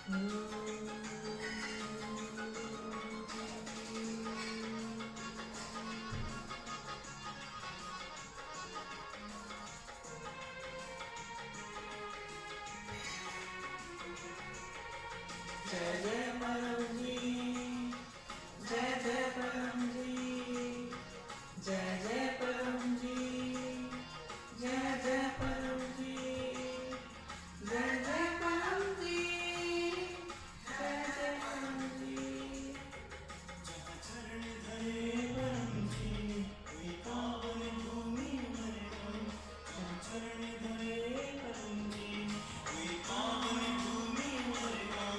जय जय परम जी, जय जय परम जी, जय जय परम जी, जय जय परम जी, जय जय परम जी, जय जय परम जी। जहाँ चरण धरे परम जी, कोई पावन भूमि मरे हम। जहाँ चरण धरे परम जी, कोई पावन भूमि मरे हम।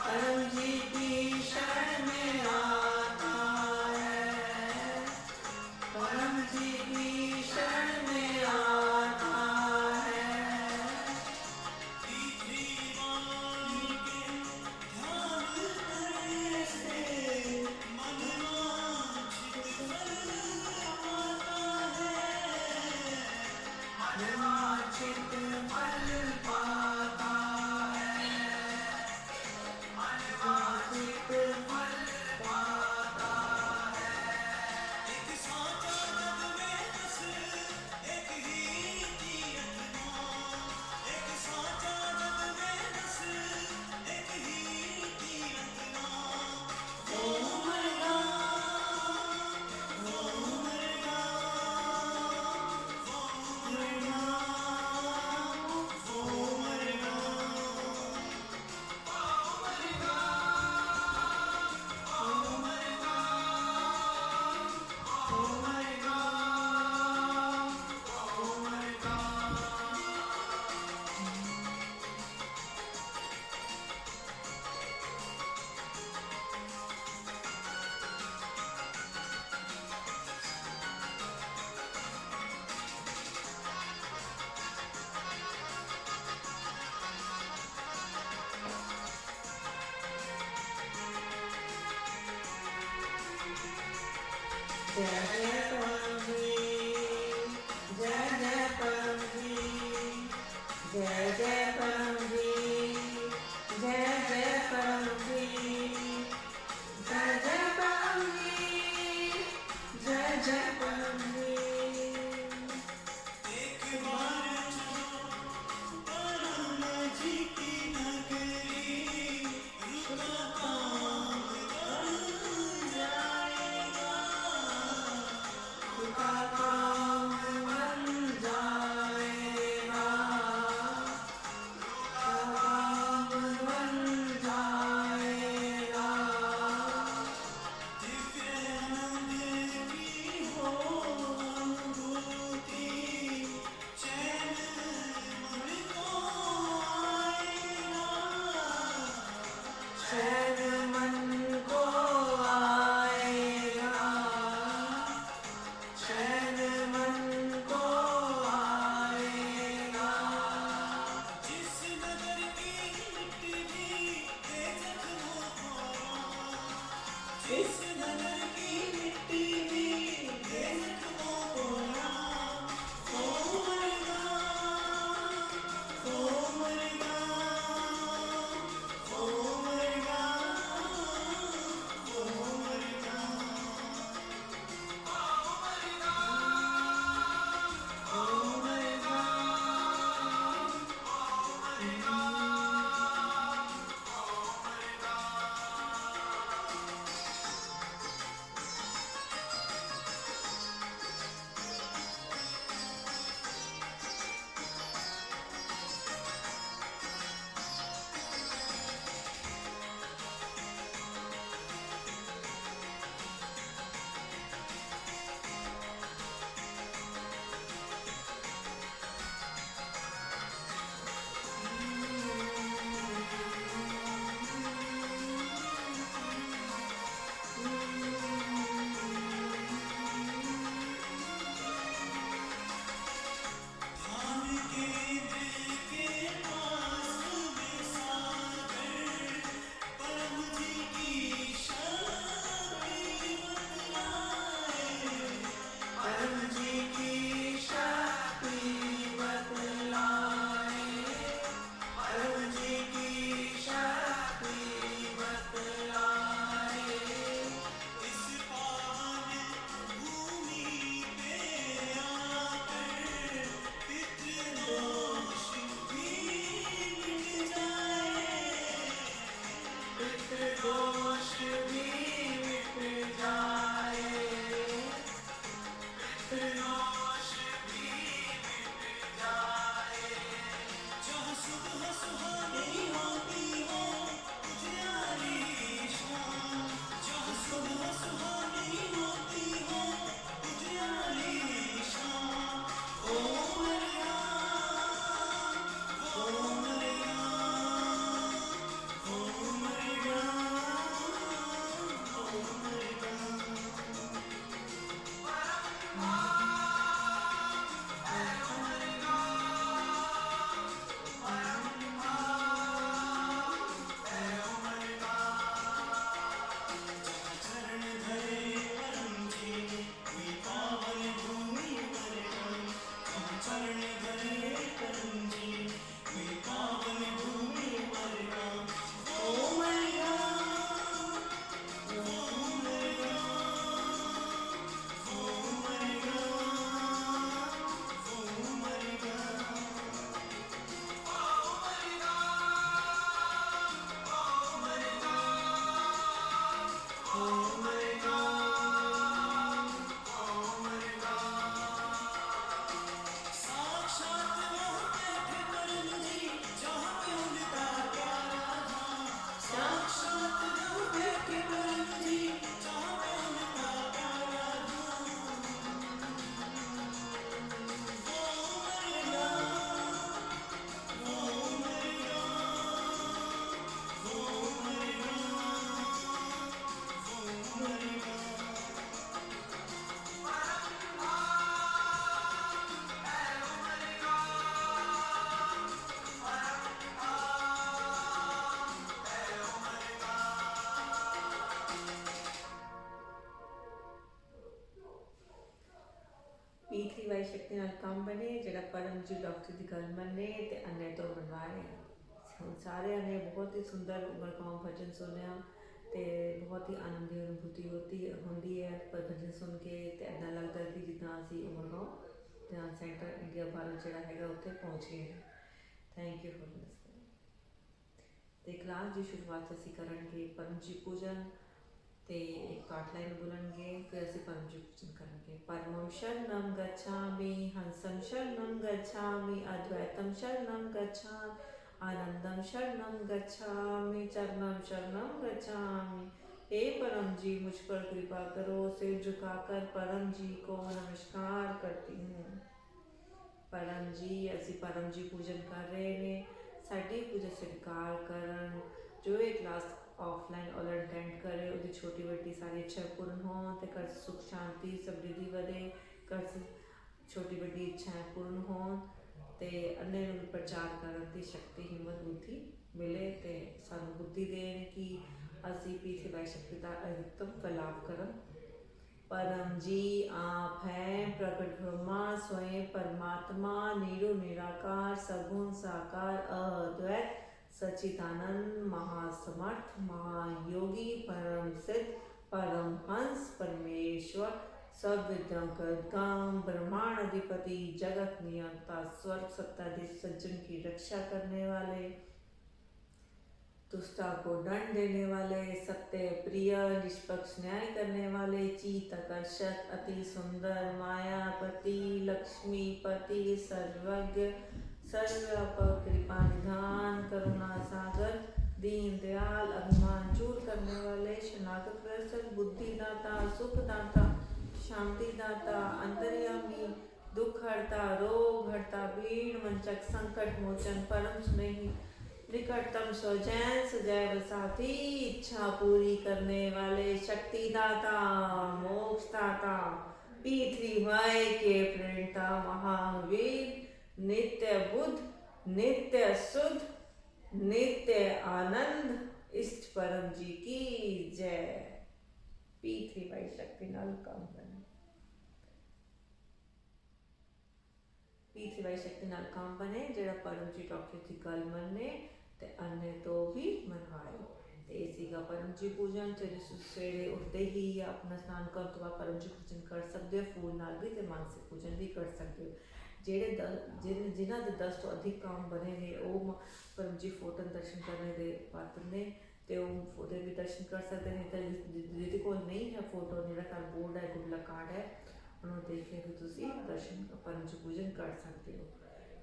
परम जी की शरण में आता है, परम जी की शरण में आता है। तीसरी वाणी के ध्यान करने से मनवांछित फल पाता है, मनवांछित फल पाता है, मनवांछित फल पाता है। एक साचा जग में बस एक ही तीरथ नाम, एक साचा जग में बस एक ही तीरथ नाम। वो मरेगा, वो मरेगा, वो मरेगा, वो मरेगा। जय जय परम जी, जय जय परम जी, जय जय परम जी, जय जय परम जी, जय जय परम जी, जय जय परम जी। एक बार जो परम जी की नगरी, रुका काम बन जाएगा। रोश भी मिट जाए। जहाँ सुबह सुहानी होती हो उजियारी शाम, जहाँ सुबह सुहानी होती हो उजियारी शाम। ओ मरिया, ओ मरिया, ओ मरिया, ओ मरिया। चरण धरे परम जी हुई पावन भूमि मरगम, जहाँ चरण धरे परम जी हुई पावन भूमि मरगम। ओ मरिया, ओ मरिया, ओ मरिया, ओ मरिया। साक्षात वहाँ बैठे परम जी जहाँ पे उनका प्यारा धाम, साक्षात वहाँ बैठे परम जी जहाँ पे उनका प्यारा धाम। वो मरिया, वो मरिया, वो मरिया, वो मरिया। P3 ਵਾਈ ਸ਼ਕਤੀ ਨਾਲ ਕੰਮ ਬਣੇ ਜਿਹੜਾ ਪਰਮਜੀਤ ਡਾਕਟਰ ਦੀ ਗੱਲ ਮੰਨੇ ਤੇ ਅੰਨੇ ਤੋਂ ਬਣਵਾਏ। ਹੁਣ ਸਾਰਿਆਂ ਨੇ ਬਹੁਤ ਹੀ ਸੁੰਦਰ ਵਰਗਾਉਂ ਭਜਨ ਸੁਣਿਆ ਤੇ ਬਹੁਤ ਹੀ ਆਨੰਦ ਦੀ ਅਨੁਭੂਤੀ ਹੁੰਦੀ ਹੈ ਭਜਨ ਸੁਣ ਕੇ ਤੇ ਇੱਦਾਂ ਲੱਗਦਾ ਕਿ ਜਿੱਦਾਂ ਅਸੀਂ ਵਰਗਾਉਂ ਧਿਆਨ ਸੈਂਟਰ ਇੰਡੀਆ ਭਾਰਤ ਜਿਹੜਾ ਹੈਗਾ ਉੱਥੇ ਪਹੁੰਚ ਗਏ ਹਾਂ। Thank you for listening. ਤੇ ਕਲਾਸ ਦੀ ਸ਼ੁਰੂਆਤ ਅਸੀਂ ਕਰਾਂਗੇ ਪਰਮਜੀਤ ਪੂਜਨ ਤੇ ਇੱਕ ਪਾਠ ਲਾਈਨ ਬੋਲਣਗੇ ਫਿਰ ਅਸੀਂ ਪਰਮਜੀਤ ਪੂਜਨ ਕਰਾਂਗੇ। परमं शरणं गच्छामि, हंसं शरणं गच्छामि, अद्वैतं शरणं गच्छामि, आनंदं शरणं गच्छामि, चरणं शरणं गच्छामि। हे परम जी मुझ पर कृपा करो, सिर झुकाकर परम जी को नमस्कार करती हूँ। परम जी ਅਸੀਂ परम जी पूजन कर रहे ने, साडी पूजा स्वीकार करन। जो ये क्लास ऑफलाइन ऑल अटेंड करे ਉਹਦੀ ਛੋਟੀ ਵੱਡੀ ਸਾਰੀ ਇੱਛਾ ਪੂਰਨ ਹੋਣ ਤੇ ਘਰ ਸੁਖ ਸ਼ਾਂਤੀ ਸਮਰਿੱਧੀ ਵਧੇ, ਘਰ ਛੋਟੀ ਵੱਡੀ ਇੱਛਾਵਾਂ ਪੂਰਨ ਹੋਣ ਤੇ ਅੰਨੇ ਨੂੰ ਪ੍ਰਚਾਰ ਕਰਨ ਦੀ ਸ਼ਕਤੀ ਹਿੰਮਤ ਬੁੱਧੀ ਮਿਲੇ ਤੇ ਸਾਨੂੰ ਬੁੱਧੀ ਦੇਣ ਕਿ ਅਸੀਂ P3 ਵਾਈ ਸ਼ਕਤੀ ਦਾ ਅਧਿਕਤਮ ਲਾਭ ਕਰਨ। परम जी आप हैं प्रकट ब्रह्मा स्वयं परमात्मा, नीरु निराकार सगुण साकार अद्वैत सच्चिदानंद महासमर्थ महायोगी परम सिद्ध परमहंस परमेश्वर सब विद्याम ब्रह्मांड अधिपति जगत नियंता स्वर्ग सत्ताधीश सज्जन की रक्षा करने वाले, दुष्टा को दंड देने वाले, सत्य प्रिय निष्पक्ष न्याय करने वाले, चीत आकर्षक अति सुंदर मायापति लक्ष्मीपति सर्वज्ञ सर्वव्यापक कृपा निधान करुणा सागर दीन दयाल अभिमान दूर करने वाले, शनागत व्यसन बुद्धिदाता सुखदाता शांतिदाता अंतर्यामी दुख हरता रोग हरता भीड़ मंचक संकट मोचन परम स्नेही निकटतम स्वजैन सदैव साथी इच्छा पूरी करने वाले शक्तिदाता मोक्षदाता P3 वाई के प्रणेता महावीर नित्य बुद्ध नित्य शुद्ध नित्य आनंद इष्ट परम जी की जय। P3 वाई शक्ति नाल काम बने, P3 वाई शक्ति नाल काम बने ਜਿਹੜਾ परम जी डॉक्टर की गल मन्ने ਤੇ अन्य तो भी मनवाए। ਤੇ ਸੀਗਾ परम जी पूजन ਤੇ ਸਵੇਰੇ ਉੱਠਦੇ ਹੀ ਆਪਣਾ स्नान ਕਰਨ ਤੋਂ ਬਾਅਦ परम जी पूजन कर सकते हो, फूल नाल भी ਤੇ मानसिक पूजन भी कर सकते हो। ਜਿਹੜੇ ਜਿਨ੍ਹਾਂ ਦੇ 10 ਤੋਂ अधिक काम बने ने ਉਹ परम जी फोटो दर्शन करने ਦੇ ਪਾਤਰ ਨੇ ਤੇ ਉਹ ਉਹਦੇ भी दर्शन कर सकते हैं। तो ਜਿਹਦੇ ਕੋਲ नहीं है फोटो, मेरा घर बोर्ड है गुडला कार्ड है ਉਹਨੂੰ ਦੇਖ ਕੇ ਵੀ ਤੁਸੀਂ ਦਰਸ਼ਨ ਪਰਮ ਜੀ ਪੂਜਨ ਕਰ ਸਕਦੇ ਹੋ।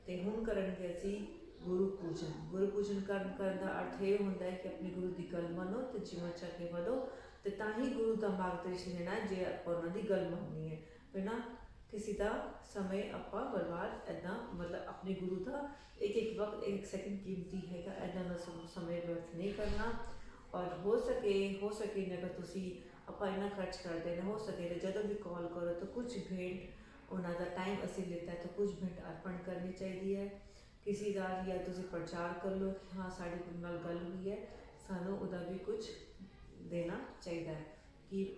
ਤੇ ਹੁਣ ਕਰਾਂਗੇ ਅਸੀਂ ਗੁਰੂ ਪੂਜਨ। ਗੁਰੂ ਪੂਜਨ ਕਰਨ ਦਾ ਅਰਥ ਇਹ ਹੁੰਦਾ ਹੈ ਕਿ ਆਪਣੇ ਗੁਰੂ ਦੀ ਗੱਲ ਮੰਨੋ ਤੇ ਜੀਵਨ ਚ ਅੱਗੇ ਵਧੋ, ਤੇ ਤਾਂ ਹੀ ਗੁਰੂ ਦਾ ਮਾਰਗਦਰਸ਼ਨ ਲੈਣਾ ਜੇ ਆਪਾਂ ਉਹਨਾਂ ਦੀ ਗੱਲ ਮੰਨਣੀ ਹੈ। ਬਿਨਾਂ ਕਿਸੇ ਦਾ ਸਮੇਂ ਆਪਾਂ ਬਰਬਾਦ ਇੱਦਾਂ ਮਤਲਬ ਆਪਣੇ ਗੁਰੂ ਦਾ ਇੱਕ ਵਕਤ ਇੱਕ ਸੈਕਿੰਡ ਕੀਮਤੀ ਹੈਗਾ, ਇੱਦਾਂ ਦਾ ਸਮੇਂ ਵਿਅਰਥ ਨਹੀਂ ਕਰਨਾ। ਔਰ ਹੋ ਸਕੇ ਅਗਰ ਤੁਸੀਂ ਆਪਾਂ ਇੰਨਾ ਖਰਚ ਕਰਦੇ ਨੇ, ਹੋ ਸਕੇ ਤਾਂ ਜਦੋਂ ਵੀ ਕਾਲ ਕਰੋ ਤਾਂ ਕੁਝ ਭੇਂਟ ਉਹਨਾਂ ਦਾ ਟਾਈਮ ਅਸੀਂ ਲਿੱਤਾ ਤਾਂ ਕੁਝ ਭੇਂਟ ਅਰਪਣ ਕਰਨੀ ਚਾਹੀਦੀ ਹੈ ਕਿਸੇ ਦਾ, ਜਾਂ ਤੁਸੀਂ ਪ੍ਰਚਾਰ ਕਰ ਲਓ ਕਿ ਹਾਂ ਸਾਡੀ ਗੁਰੂ ਨਾਲ ਗੱਲ ਹੋਈ ਹੈ, ਸਾਨੂੰ ਉਹਦਾ ਵੀ ਕੁਝ ਦੇਣਾ ਚਾਹੀਦਾ ਹੈ। ਕਿ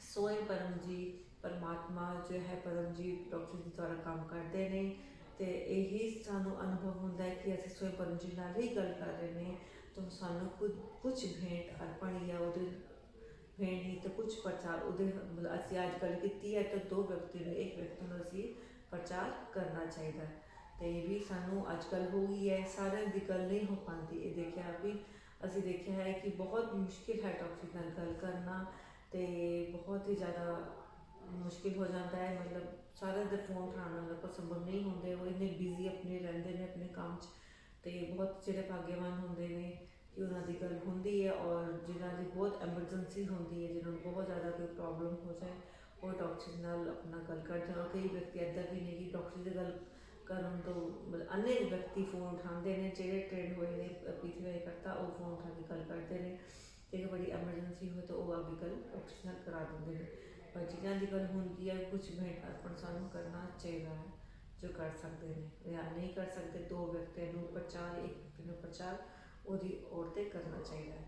ਸੋਏ ਪਰਮ ਜੀ ਪਰਮਾਤਮਾ ਜੋ ਹੈ ਪਰਮ ਜੀ ਡਾਕਟਰ ਜੀ ਦੁਆਰਾ ਕੰਮ ਕਰਦੇ ਨੇ, ਤੇ ਇਹੀ ਸਾਨੂੰ ਅਨੁਭਵ ਹੁੰਦਾ ਹੈ ਕਿ ਅਸੀਂ ਸੋਏ ਪਰਮ ਜੀ ਨਾਲ ਹੀ ਗੱਲ ਕਰ ਰਹੇ ਨੇ, ਤਾਂ ਸਾਨੂੰ ਕੁਝ ਭੇਂਟ ਅਰਪਣ ਜਾਂ ਉਹਦੇ ਭੇਂਟ ਨਹੀਂ ਤਾਂ ਕੁਝ ਪ੍ਰਚਾਰ ਉਹਦੇ ਮਤਲਬ ਅਸੀਂ ਅੱਜ ਗੱਲ ਕੀਤੀ ਹੈ ਤਾਂ ਦੋ ਵਿਅਕਤੀ ਨੂੰ ਇੱਕ ਵਿਅਕਤੀ ਨੂੰ ਅਸੀਂ ਪ੍ਰਚਾਰ ਕਰਨਾ ਚਾਹੀਦਾ। ਤੇ ਇਹ ਵੀ ਸਾਨੂੰ ਅੱਜ ਕੱਲ੍ਹ ਹੋ ਗਈ ਹੈ, ਸਾਰਿਆਂ ਦੀ ਗੱਲ ਨਹੀਂ ਹੋ ਪਾਉਂਦੀ। ਇਹ ਅਸੀਂ ਦੇਖਿਆ ਹੈ ਕਿ ਬਹੁਤ ਮੁਸ਼ਕਿਲ ਹੈ ਡਾਕਟਰ ਨਾਲ ਗੱਲ ਕਰਨਾ, ਤੇ ਬਹੁਤ ਹੀ ਜ਼ਿਆਦਾ ਮੁਸ਼ਕਿਲ ਹੋ ਜਾਂਦਾ ਹੈ। ਮਤਲਬ ਸਾਰਿਆਂ ਦੇ ਫੋਨ ਉਠਾਉਣਾ ਮਤਲਬ ਸੰਭਵ ਨਹੀਂ ਹੁੰਦੇ, ਉਹ ਇੰਨੇ ਬਿਜ਼ੀ ਆਪਣੇ ਰਹਿੰਦੇ ਨੇ ਆਪਣੇ ਕੰਮ 'ਚ। ਤੇ ਬਹੁਤ ਜਿਹੜੇ ਭਾਗਿਆਵਾਨ ਹੁੰਦੇ ਨੇ ਕਿ ਉਹਨਾਂ ਦੀ ਗੱਲ ਹੁੰਦੀ ਹੈ, ਔਰ ਜਿਨ੍ਹਾਂ ਦੀ ਬਹੁਤ ਐਮਰਜੈਂਸੀ ਹੁੰਦੀ ਹੈ, ਜਿਹਨਾਂ ਨੂੰ ਬਹੁਤ ਜ਼ਿਆਦਾ ਕੋਈ ਪ੍ਰੋਬਲਮ ਹੋ ਜਾਏ, ਉਹ ਡਾਕਟਰ ਨਾਲ ਆਪਣਾ ਗੱਲ ਕਰਦੇ ਹਨ। ਕਈ ਵਿਅਕਤੀ ਇੱਦਾਂ ਵੀ ਨੇ ਕਿ ਡਾਕਟਰ ਦੀ ਗੱਲ ਕਰਨ ਤੋਂ ਮਤਲਬ ਅਨੇਕ ਵਿਅਕਤੀ ਫੋਨ ਉਠਾਉਂਦੇ ਨੇ, ਜਿਹੜੇ ਟ੍ਰੇਨ ਹੋਏ ਨੇ ਪੀਥੀਵਾਈ ਕਰਤਾ, ਉਹ ਫੋਨ ਉਠਾ ਕੇ ਗੱਲ ਕਰਦੇ ਨੇ। ਜੇ ਬੜੀ ਐਮਰਜੈਂਸੀ ਹੋਏ ਤਾਂ ਉਹ ਆਪਣੀ ਗੱਲ ਡਾਕਟਰ ਨਾਲ ਕਰਾ ਦਿੰਦੇ ਨੇ। ਪਰ ਜਿਨ੍ਹਾਂ ਦੀ ਗੱਲ ਹੁੰਦੀ ਹੈ ਕੁਝ ਭੇਂਟ ਅਰਪਣ ਸਾਨੂੰ ਕਰਨਾ ਚਾਹੀਦਾ ਹੈ, ਜੋ ਕਰ ਸਕਦੇ ਨੇ। ਜਾਂ ਨਹੀਂ ਕਰ ਸਕਦੇ ਦੋ ਵਿਅਕਤੀਆਂ ਨੂੰ ਪ੍ਰਚਾਰ, ਇੱਕ ਵਿਅਕਤੀ ਨੂੰ ਪ੍ਰਚਾਰ ਉਹਦੀ ਔਰ 'ਤੇ ਕਰਨਾ ਚਾਹੀਦਾ ਹੈ।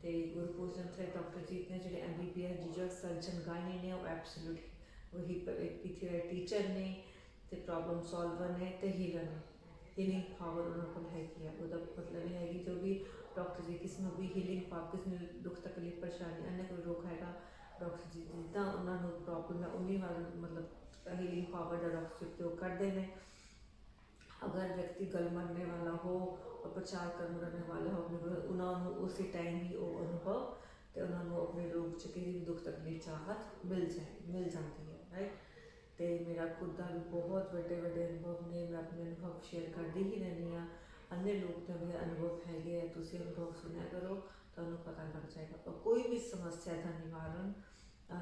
ਤੇ ਗੁਰੂ ਪੂਜਨ 'ਤੇ ਡਾਕਟਰ ਜੀ ਨੇ ਜਿਹੜੇ MBBS ਜਿਜਰ ਸਰਜਨ ਗਾਇਨੀ ਨੇ, ਉਹ ਐਬਸੋਲੂਟ ਉਹੀ ਪੀਥੀਵਾਈ ਟੀਚਰ ਨੇ ਤੇ ਪ੍ਰੋਬਲਮ ਸੋਲਵਰ ਨੇ ਤੇ ਹੀਲਰ ਨੇ। ਹੀਲਿੰਗ ਪਾਵਰ ਉਹਨਾਂ ਕੋਲ ਹੈਗੀ ਆ। ਉਹਦਾ ਮਤਲਬ ਇਹ ਹੈਗੀ ਜੋ ਵੀ ਡਾਕਟਰ ਜੀ ਕਿਸੇ ਨੂੰ ਵੀ ਹੀਲਿੰਗ ਪਾਵਰ, ਕਿਸੇ ਨੂੰ ਦੁੱਖ ਤਕਲੀਫ ਪਰੇਸ਼ਾਨੀ अन्य कोई रोग हैगा, डॉक्टर जी जिदा उन्होंने प्रॉब्लम है उन्हीं वाल मतलब हीलिंग पावर का डॉक्टर जी उपयोग करते हैं। अगर व्यक्ति गल मनने वाला हो और प्रचार करने वाला हो अपने उन्होंने उसी टाइम ही वो अनुभव तो उन्होंने अपने रोग च किसी भी दुख तकलीफ चाहत मिल जाती है। राइट। तो मेरा खुद का भी बहुत बड़े अनुभव ने, मैं अपने अनुभव शेयर करती ही रहनी हाँ। अन्य लोग तो मेरे अनुभव है, तुम अनुभव सुनिया करो तो पता लग जाएगा। और कोई भी समस्या का निवारण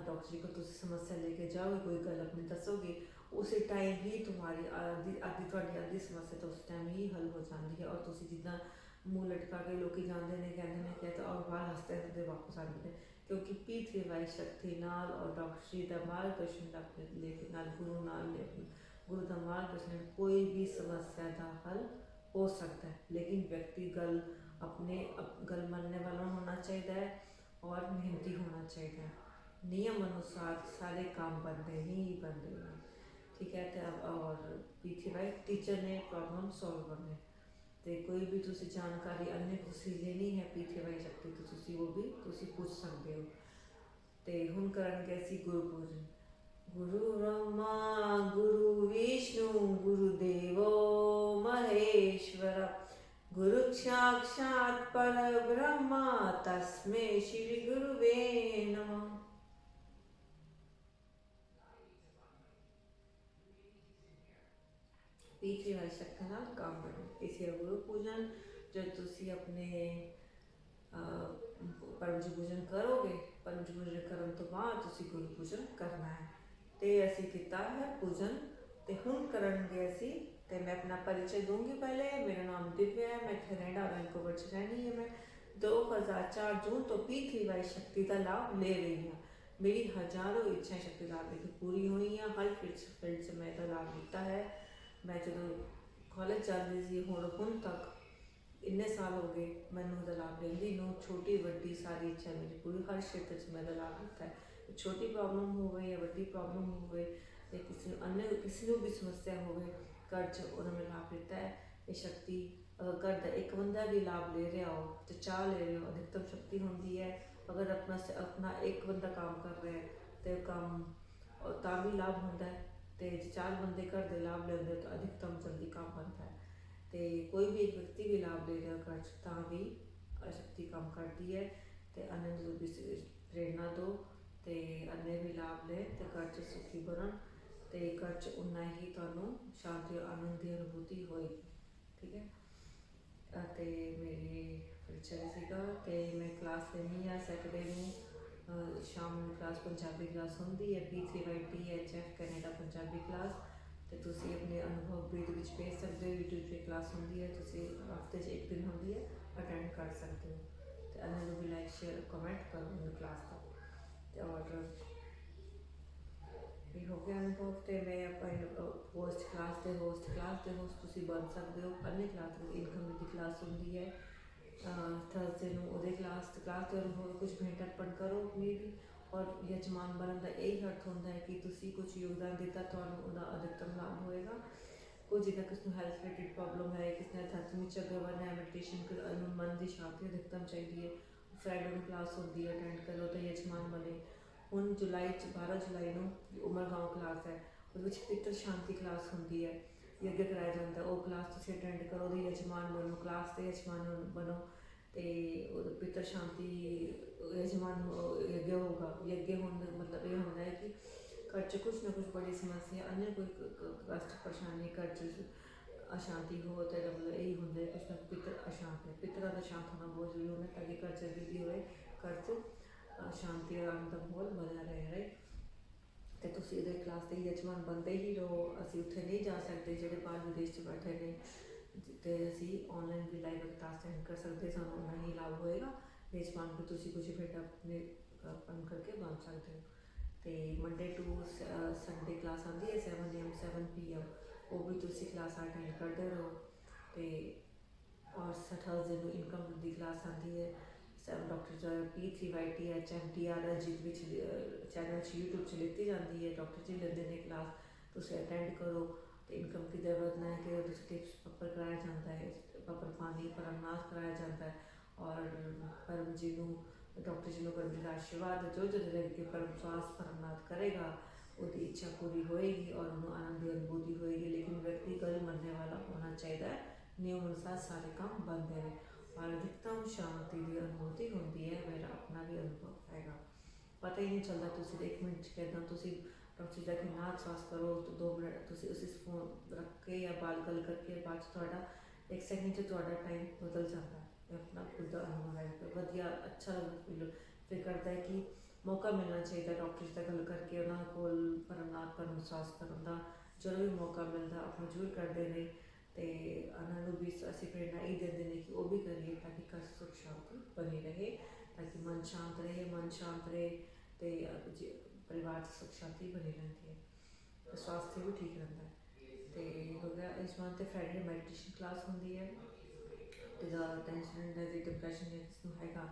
डॉक्टर जी को तुम समस्या लेके जाओगे, कोई गल अपनी दसोगे, उसी टाइम ही तुम्हारी आधी समस्या तो उस टाइम ही हल हो जाती है। और तुम जिदा मूँह लटका के लोग जाते हैं कहते हैं कहते और बाहर हंसते हंसते वापस आते हैं, क्योंकि पीथीवाई शक्ति नाल और डॉक्टर जी का मार्गदर्शन लेके नाल गुरु का मार्गदर्शन कोई भी समस्या का हल हो सकता है। लेकिन व्यक्ति गल अपने गल मनने वाला होना चाहिए और मेहनती होना चाहिए। नियम अनुसार सारे काम बनते ही बनते हैं। ठीक है। तो और पीथीवाई टीचर ने प्रॉब्लम सॉल्वर ने तो कोई भी तुसी जानकारी अन्य तुसी लेनी है पीथीवाई शक्ति तो तुसी वो भी तुसी पूछ सकते हो। तो हुण करनगे असीं गुरु पूजन। गुरु ब्रह्मा गुरु विष्णु गुरुदेवो महेश्वर गुरु साक्षात् परब्रह्म तस्मै श्री गुरुवे नमः। पीथीवाई शक्ति नाल काम करो। इसे गुरु पूजन जब तुसी अपने परम जी पूजन करोगे, परम जी पूजन करन तो बाद तुसी गुरु पूजन करना है। तो असी किया है पूजन। तो हुण करनगे असी तो मैं अपना परिचय दूंगी। पहले मेरा नाम दिव्या है, मैं कनाडा वैंकूवर च रहनी है। मैं 2004 जून तो पीथीवाई शक्ति का लाभ ले रही हूँ। मेरी हज़ारों इच्छाएं शक्ति लाभ लेके पूरी हुई हैं। हर फील्ड से मैं तो लाभ लेता है। मैं जो कॉलेज चल रही थी हुण तक इन्ने साल हो गए मैनू लाभ लेंदी नू, छोटी वड्डी सारी इच्छा मेरी पूरी हर क्षेत्र में मैं लाभ लेता है। छोटी प्रॉब्लम हो गई या वड्डी प्रॉब्लम हो गई या किसी भी समस्या हो गई कर्ज उन्होंने लाभ लेता है। ये शक्ति अगर घर का एक बंदा भी लाभ ले रहा हो तो 4 ले रहे हो, अधिकतम शक्ति होती है। अगर अपना एक बंदा काम कर रहा है तो काम ता भी लाभ होता है। तो 4 बंदे घर के लाभ लेंगे तो अधिकतम जल्दी काम बनता है। तो कोई भी एक व्यक्ति भी लाभ ले रहा कर्ज ता भी शक्ति काम करती है। तो अन्य भी प्रेरणा दो ਤੇ ਅੰਨੇ ਵੀ ਲਾਭ ਲੈ ਤੇ ਘਰ 'ਚ ਸੁਖੀ ਬਣਨ ਤੇ ਘਰ 'ਚ ਉਨਾ ਹੀ ਤੁਹਾਨੂੰ ਸ਼ਾਂਤੀ ਆਨੰਦ ਦੀ ਅਨੁਭੂਤੀ ਹੋਏਗੀ। ਠੀਕ ਹੈ। ਅਤੇ ਮੇਰੀ ਫੀਚਰ ਸੀਗਾ ਤੇ ਮੈਂ ਕਲਾਸ ਲੈਣੀ ਆ ਸੈਟਰਡੇ ਨੂੰ ਸ਼ਾਮ ਨੂੰ ਕਲਾਸ ਪੰਜਾਬੀ ਕਲਾਸ ਹੁੰਦੀ ਹੈ P3YTHF ਕੈਨੇਡਾ ਪੰਜਾਬੀ ਕਲਾਸ। ਤੇ ਤੁਸੀਂ ਆਪਣੇ ਅਨੁਭਵ ਵੀ ਵਿੱਚ ਭੇਜ ਸਕਦੇ ਹੋ। YouTube 'ਤੇ ਕਲਾਸ ਹੁੰਦੀ ਹੈ, ਤੁਸੀਂ ਹਫਤੇ 'ਚ ਇੱਕ ਦਿਨ ਹੁੰਦੀ ਹੈ, ਅਟੈਂਡ ਕਰ ਸਕਦੇ ਹੋ। ਤੇ ਅੰਨੇ ਨੂੰ ਵੀ ਲਾਈਕ ਸ਼ੇਅਰ ਕਮੈਂਟ ਕਰੋ ਮੈਨੂੰ ਕਲਾਸ ਦਾ। ਤੇ ਔਰ ਇਹ ਹੋ ਗਿਆ ਅਨੁਭਵ। ਤੇ ਮੈਂ ਆਪਣੇ ਹੋਸਟ ਕਲਾਸ ਤੁਸੀਂ ਬਣ ਸਕਦੇ ਹੋ। ਅੰਨੇ ਕਲਾਸ ਦੀ ਇਨਕਮ ਦੀ ਕਲਾਸ ਹੁੰਦੀ ਹੈ ਥਰਸਡੇ ਨੂੰ, ਉਹਦੇ ਕਲਾਸ ਤੇ ਹੋਰ ਕੁਝ ਭੇਂਟ ਅਰਪਣ ਕਰੋ ਆਪਣੀ ਵੀ। ਔਰ ਯਜਮਾਨ ਬਣਨ ਦਾ ਇਹ ਅਰਥ ਹੁੰਦਾ ਹੈ ਕਿ ਤੁਸੀਂ ਕੁਝ ਯੋਗਦਾਨ ਦਿੱਤਾ, ਤੁਹਾਨੂੰ ਉਹਦਾ ਅਧਿਕਤਮ ਲਾਭ ਹੋਏਗਾ। ਕੋਈ ਜਿੱਦਾਂ ਕਿਸ ਨੂੰ ਹੈਲਥ ਰਿਲੇਟਿਡ ਪ੍ਰੋਬਲਮ ਹੈ, ਕਿਸ ਨੇ ਅਧਿਆਤਮਿਕ ਜਗ੍ਹਾ ਹੈ, ਮੈਡੀਟੇਸ਼ਨ ਨੂੰ ਮਨ ਦੀ ਸ਼ਾਂਤੀ ਅਧਿਕਤਮ ਚਾਹੀਦੀ ਹੈ, ਫਰਾਈਡੇ ਨੂੰ ਕਲਾਸ ਹੁੰਦੀ ਹੈ, ਅਟੈਂਡ ਕਰੋ ਤੇ ਯਜਮਾਨ ਬਣੇ। ਹੁਣ ਜੁਲਾਈ 'ਚ 12 ਜੁਲਾਈ ਨੂੰ ਉਮਰਗਾঁव ਕਲਾਸ ਹੈ, ਉਹਦੇ ਵਿੱਚ ਪਿੱਤਰ ਸ਼ਾਂਤੀ ਕਲਾਸ ਹੁੰਦੀ ਹੈ, ਯੱਗ ਕਰਾਇਆ ਜਾਂਦਾ। ਉਹ ਕਲਾਸ ਤੁਸੀਂ ਅਟੈਂਡ ਕਰੋ, ਉਹਦੇ ਯਜਮਾਨ ਬਣੋ, ਕਲਾਸ ਦੇ ਯਜਮਾਨ ਬਣੋ ਤੇ ਉਹ ਪਿੱਤਰ ਸ਼ਾਂਤੀ ਯਜਮਾਨ ਯੱਗ ਹੋਊਗਾ। ਯੱਗ ਹੋਣ ਦਾ ਮਤਲਬ ਇਹ ਹੁੰਦਾ ਹੈ ਕਿ ਘਰ 'ਚ ਕੁਛ ਨਾ ਕੁਛ ਬੜੀ ਸਮੱਸਿਆ अन्य कोई कष्ट परेशानी घर च अशांति हो तो मतलब यही होंगे कुछ ना पितर अशांत है। पितरा का शांत होना बहुत जरूरी होता है ताकि घर च वृद्धि होए, घर च शांति और आनंद का माहौल बना रहे। राइट। तो तुम ये क्लास के यजमान बनते ही रहो। असी उत्थे नहीं जा सकते जोड़े बाहर विदेश में बैठे ने, तो असी ऑनलाइन भी लाइव क्लास अटेंड कर सकते, सानू उन्ना ही लाभ होएगा। यजमान भी तुम कुछ बेटा अपने काम करके बन सकते हो। तो मंडे टू संडे क्लास आती है 7 AM 7 PM, वो भी तुम क्लास अटेंड करते रहो। तो और थर्सडे को इनकम की क्लास आती है doctor P3YTHF DRS channel YouTube से लेती जाती है, डॉक्टर जी लेते हैं क्लास, तुम अटेंड करो। तो इनकम की जरूरत ना है कि टिप्स पपर कराया जाता है, पपर पानी परमनाथ कराया जाता है। और परम जी को डॉक्टर जी को परम जी का आशीर्वाद जो जो के परम श्वास परमनाथ करेगा उसकी इच्छा पूरी होएगी और उन्होंने आनंद की अनुभूति होएगी। लेकिन व्यक्ति गल मनने वाला होना चाहिए, नियम अनुसार सारे काम बनते हैं और अधिकतम शांति की अनुभूति होती है। मेरा अपना भी अनुभव हैगा, पता ही नहीं चलता। तुम 1 मिनट कहना तुम डॉक्टर जी का नाक श्वास करो तो 2 मिनट तुम उस फोन रख के या बाल गल करके बाद थोड़ा 1 सेकंड से थोड़ा टाइम बदल जाता है। अपना खुद का अनुभव है तो वधिया अच्छा फिर करता है कि मौका मिलना चाहिए डॉक्टर से गल करके उन्होंने को परमनाथ परम विश्वास करने का जो भी मौका मिलता अपना जरूर करते हैं। तो उन्होंने भी असी प्रेरणा यही देते हैं कि वह भी करिए ताकि घर सुख शांति बनी रहे, ताकि मन शांत रहे तो परिवार सुख शांति बनी रहती है, तो स्वास्थ्य भी ठीक रहता है। तो हो गया इस फ्राइडे मैडिटेशन क्लास होती है। तो ज़्यादा टेंशन एंजाइटी डिप्रेशन या किसी को हैगा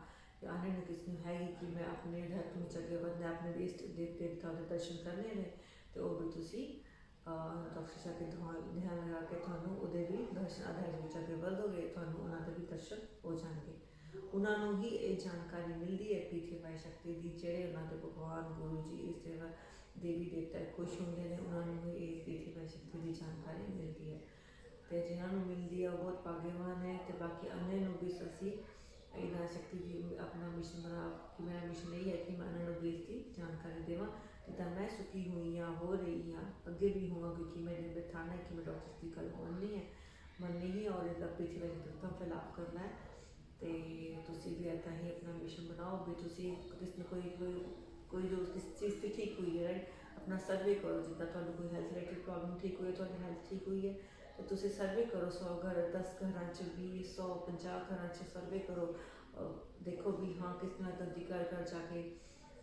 या आने न किसी को हैगी कि मैं अपने अध्यात्मिक जगह बंद अपने इष्ट देवता के दर्शन करने ने, तो वह भी तुसी डॉक्टर साहब के ध्यान लगा के थानू उहदे भी दर्शन आध्यात्मिक जगह वधोगे, थानू उन्होंने भी दर्शन हो जाएंगे। उन्होंने ही ये जानकारी मिलती है P3Y शक्ति की, जेड़े उन्होंने भगवान गुरु जी इस जगह देवी देवता खुश होंगे ने, उन्होंने ये P3Y शक्ति की जानकारी मिलती है। तो जिन्होंने मिलती है बहुत भाग्यवान है। तो बाकी अन्य भी असी इन्ना शक्ति की अपना मिशन बना कि मेरा मिशन यही है कि मैं उन्होंने भी इसकी जानकारी देव जिदा मैं सुखी हुई हाँ, हो रही हाँ, अगे भी हुआ, क्योंकि मेरे ठाना है कि मैं डॉक्टर की गल मननी है और इसका P3Y शक्ति का फैलाव करना है। तो तुम भी ऐसा ही अपना मिशन बनाओ भी तुम किस कोई जो किस चीज़ की ठीक हुई है, राइट, अपना सर्वे करो। जिदा कोई हैल्थ रिलेटेड प्रॉब्लम ठीक हुई है, हैल्थ ठीक हुई है तो तुम सर्वे करो 100 घर 10 घर 20 100 50 घर सर्वे करो, देखो भी हाँ किस तरह तब्दी घर जाके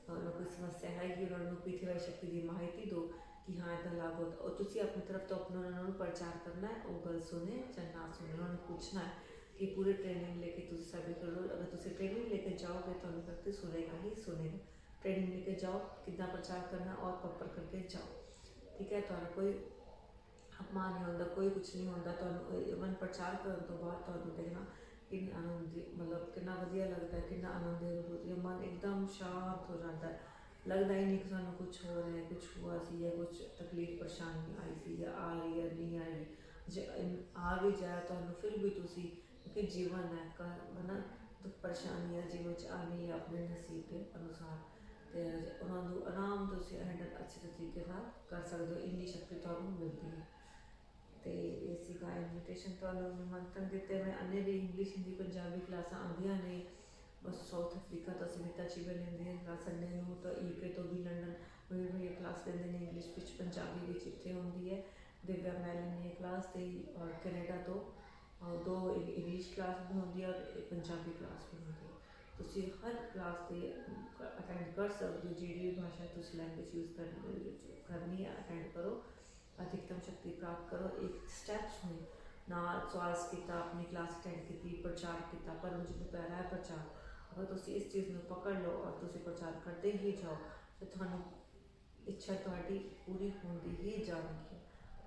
कोई समस्या है कि उन्होंने P3Y शक्ति की माहिती दो कि हाँ इतना लाभ होता। और तुम अपनी तरफ तो अपना उन्होंने प्रचार करना है, वो गल सुने चाहे ना सुने, उन्होंने पूछना है कि पूरे ट्रेनिंग लेके तुम सर्वे करो। अगर तुम ट्रेनिंग लेके जाओगे तो व्यक्ति सुनेगा ही सुनेगा। ट्रेनिंग लेके जाओ कितना प्रचार करना और प्रॉपर करके जाओ, ठीक है। तो कोई अपमान नहीं होता, कोई कुछ नहीं होता। तो मन प्रचार करने तो बाद तो देखना कि आनंद मतलब कितना वधिया लगता है, कितना आनंद होती है, मन एकदम शांत हो जाता है। लगता ही नहीं कि सानू कुछ हो रहा है, कुछ हुआ सी या कुछ तकलीफ परेशानी आई सी या आ रही है नहीं आ रही, जे आ भी जाए तो फिर भी तुसी क्योंकि जीवन है ना, दुख परेशानियाँ जीवन आनी है अपने नसीब के अनुसार। ਤੇ ਉਹਨਾਂ ਨੂੰ ਆਰਾਮ ਤੁਸੀਂ ਹੈਂਡਲ ਅੱਛੇ ਤਰੀਕੇ ਨਾਲ ਕਰ ਸਕਦੇ ਹੋ, ਇੰਨੀ ਸ਼ਕਤੀ ਤੁਹਾਨੂੰ ਮਿਲਦੀ ਹੈ। ਤੇ ਇਹ ਸੀਗਾ ਇਨਵੀਟੇਸ਼ਨ ਤੁਹਾਨੂੰ ਨਿਮੰਤਰਣ ਦਿੱਤੇ ਮੈਂ ਅੰਨੇ ਵੀ ਇੰਗਲਿਸ਼ ਹਿੰਦੀ ਪੰਜਾਬੀ ਕਲਾਸਾਂ ਆਉਂਦੀਆਂ ਨੇ। ਬਸ ਸਾਊਥ ਅਫਰੀਕਾ ਤੋਂ ਸਮਿਤਾ ਚੀਬਾ ਲੈਂਦੇ ਨੇ ਕਲਾਸ ਸੰਡੇ ਨੂੰ, ਤਾਂ UK ਤੋਂ ਵੀ ਲੰਡਨ ਵੀ ਕਲਾਸ ਲੈਂਦੇ ਨੇ ਇੰਗਲਿਸ਼ ਵਿੱਚ ਪੰਜਾਬੀ ਵਿੱਚ ਇੱਥੇ ਹੁੰਦੀ ਹੈ। ਦਿਵਿਆ ਮੈਂ ਲੈਂਦੀ ਹੈ ਕਲਾਸ, ਤੇ ਔਰ ਕੈਨੇਡਾ ਤੋਂ 2 ਇੰਗਲਿਸ਼ ਕਲਾਸ ਵੀ ਹੁੰਦੀ ਹੈ ਔਰ ਪੰਜਾਬੀ ਕਲਾਸ ਵੀ ਹੁੰਦੀ ਹੈ। ਤੁਸੀਂ ਹਰ ਕਲਾਸ ਤੇ ਅਟੈਂਡ ਕਰ ਸਕਦੇ ਹੋ, ਜਿਹੜੀ ਵੀ ਭਾਸ਼ਾ ਤੁਸੀਂ ਲੈਂਗੁਏਜ ਯੂਜ਼ ਕਰਨੀ ਹੈ ਅਟੈਂਡ ਕਰੋ, अधिकतम शक्ति प्राप्त करो। एक स्टैप्स ने ना स्वास किया, अपनी क्लास अटेंड की, प्रचार किया, परम जी को प्यारा है प्रचार, अगर तुम इस चीज़ में पकड़ लो और तुम प्रचार करते ही जाओ तो थानू इच्छा थोड़ी पूरी होती ही जाएगी।